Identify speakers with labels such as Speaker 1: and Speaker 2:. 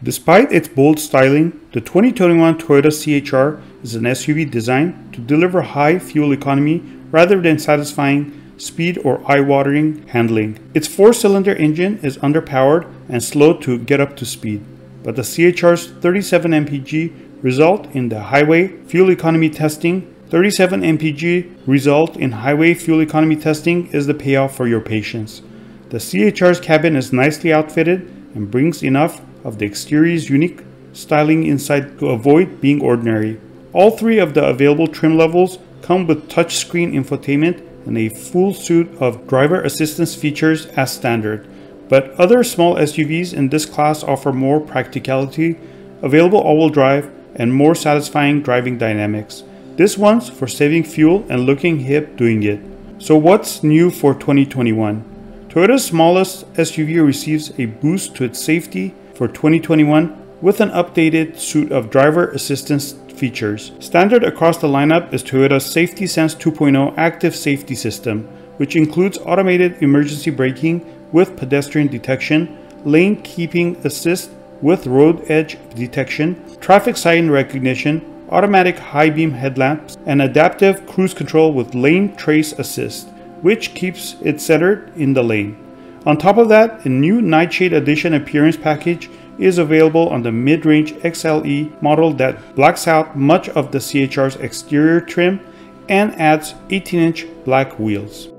Speaker 1: Despite its bold styling, the 2021 Toyota C-HR is an SUV designed to deliver high fuel economy rather than satisfying speed or eye-watering handling. Its 4-cylinder engine is underpowered and slow to get up to speed, but the C-HR's 37 mpg result in the highway fuel economy testing. 37 mpg result in highway fuel economy testing is the payoff for your patience. The C-HR's cabin is nicely outfitted and brings enough of the exterior's unique styling inside to avoid being ordinary. All three of the available trim levels come with touchscreen infotainment and a full suite of driver assistance features as standard, but other small SUVs in this class offer more practicality, available all-wheel drive, and more satisfying driving dynamics. This one's for saving fuel and looking hip doing it. So what's new for 2021? Toyota's smallest SUV receives a boost to its safety for 2021 with an updated suite of driver assistance features. Standard across the lineup is Toyota's Safety Sense 2.0 active safety system, which includes automated emergency braking with pedestrian detection, lane keeping assist with road edge detection, traffic sign recognition, automatic high beam headlamps, and adaptive cruise control with lane trace assist, which keeps it centered in the lane. On top of that, a new Nightshade Edition appearance package is available on the mid-range XLE model that blacks out much of the C-HR's exterior trim and adds 18-inch black wheels.